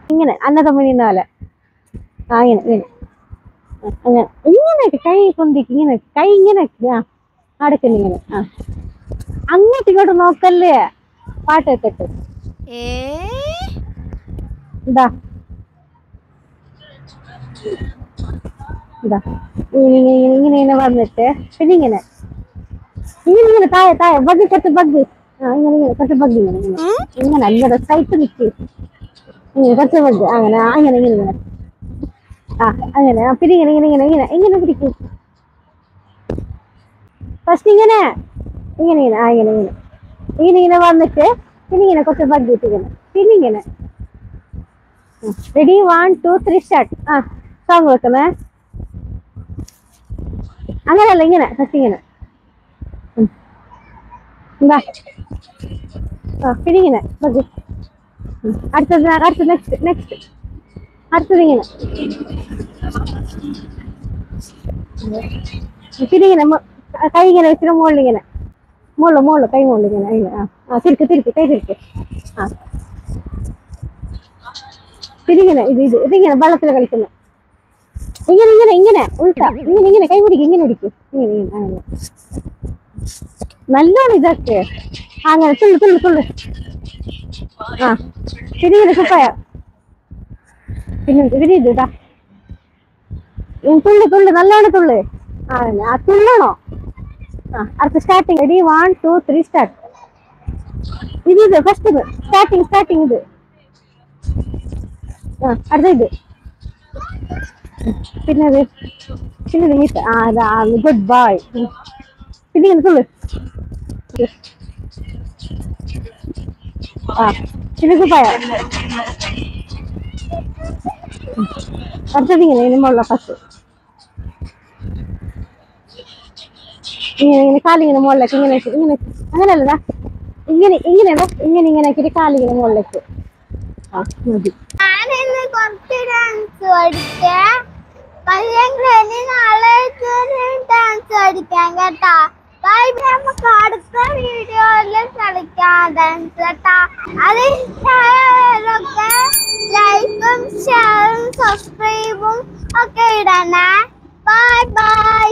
ഇങ്ങനെ അന്നതമ്മ നിന്ന പോലെ ഇങ്ങനെ ഇങ്ങനെ അങ്ങനെ ഇങ്ങനെയൊക്കെ കൈ പൊന്തിക്ക് ഇങ്ങനെ കൈ ഇങ്ങനെ അടക്കല് ഇങ്ങനെ അങ്ങോട്ടും ഇങ്ങോട്ടും നോക്കല്ലേ പാട്ട് വെക്കട്ട് ഇതാ ഇതാ ഇങ്ങനെ ഇങ്ങനെ ഇങ്ങനെ വന്നിട്ട് പിന്നെ ഇങ്ങനെ ഇങ്ങനെ ഇങ്ങനെ താഴെ താഴെ ബഗ് കത്ത് ബഗ് ഇങ്ങനെ ഇങ്ങനെ കത്ത് ബഗ് ഇങ്ങനെ ഇങ്ങനെ ഇങ്ങനെ അല്ലട സൈറ്റ് നിൽക്ക് ഇങ്ങനെ കത്ത് ബഗ് അങ്ങനെ അങ്ങനെ ഇങ്ങനെ ഇങ്ങനെ അങ്ങനെ പിന്നെ ഇങ്ങനെ ഇങ്ങനെ ഇങ്ങനെ ഇങ്ങനെ ഇങ്ങനെ പിടിക്കും ഫസ്റ്റ് ഇങ്ങനെ ഇങ്ങനെ ഇങ്ങനെ ഇങ്ങനെ ഇങ്ങനെ ഇങ്ങനെ ഇങ്ങനെ വന്നിട്ട് പിന്നെ ഇങ്ങനെ കുറച്ച് ബഗ് ഇട്ടിങ്ങനെ പിന്നെ ഇങ്ങനെ റെഡി 1 2 3 സ്റ്റാർട്ട് സോങ് വെക്കുന്നേ അങ്ങനെയല്ല ഇങ്ങനെ ഫസ്റ്റ് ഇങ്ങനെ എന്താ പിന്നെ ഇങ്ങനെ ബഗ് അടുത്തത് അടുത്ത നെക്സ്റ്റ് നെക്സ്റ്റ് അടുത്തത് ഇങ്ങനെ പിന്നെ ഇങ്ങനെ കൈ ഇങ്ങനെ വെച്ചിട്ട് മുകളിൽ ഇങ്ങനെ മുകളിൽ കൈ മുകളിൽ ഇങ്ങനെ തിരിക്ക് തിരിക്ക് കൈ തിരിക്ക് പിന്നെ ഇങ്ങനെ ഇതിങ്ങനെ വെള്ളത്തിൽ കളിക്കുന്നു ഇങ്ങനെ ഇങ്ങനെ ഇങ്ങനെ ഉൾട്ട ഇങ്ങനെ ഇങ്ങനെ കൈ പിടിക്കും ഇങ്ങനെ പിടിക്കും ഇങ്ങനെ ഇങ്ങനെ അങ്ങനെ നല്ലോണം ഇതൊക്കെ അങ്ങനെ തുള്ളു തുള്ളു തുള്ളു പിന്നെ ഇങ്ങനെ കുപ്പായ പിന്നെ ഇത് ഇതാ തുള്ളു തുള്ളു നല്ലോണം തുള്ളു തുള്ളണോ അടുത്ത സ്റ്റാർട്ടിങ് റെഡി 1 2 3 സ്റ്റാർട്ട് ഇത് ഫസ്റ്റ് സ്റ്റാർട്ടിങ് ഇത് അടുത്ത ഇത് പിന്നെ ഗുഡ് ബൈ പിന്നെ ഇങ്ങനെ തുള്ളു പിന്നെ കുപ്പായ അടുത്തത് ഇങ്ങനെ മുള്ള ഫസ്റ്റ് ഇങ്ങനെ ഇങ്ങനെ കാലിങ്ങനെ മുകളിലേക്ക് ഇങ്ങനെ ഇങ്ങനെ അങ്ങനെയല്ലടാ ഇങ്ങനെ ഇങ്ങനെ ഇങ്ങനെ ഇങ്ങനെ ആക്കിയിട്ട് കാലിങ്ങനെ മുകളിലേക്ക് മതി ഞാനിന്ന് കുറച്ച് ഡാൻസ് പഠിച്ചേ നാളെ ഡാൻസ് പഠിക്കാം കേട്ടാ ബൈ നമുക്ക് അടുത്ത വീഡിയോയില് കളിക്കാം ഡാൻസ് കേട്ടാ അത് ഇഷ്ടമായവരൊക്കെ ലൈക്കും ഷെയറും സബ്സ്ക്രൈബും ഒക്കെ ഇടണേ ബൈ ബൈ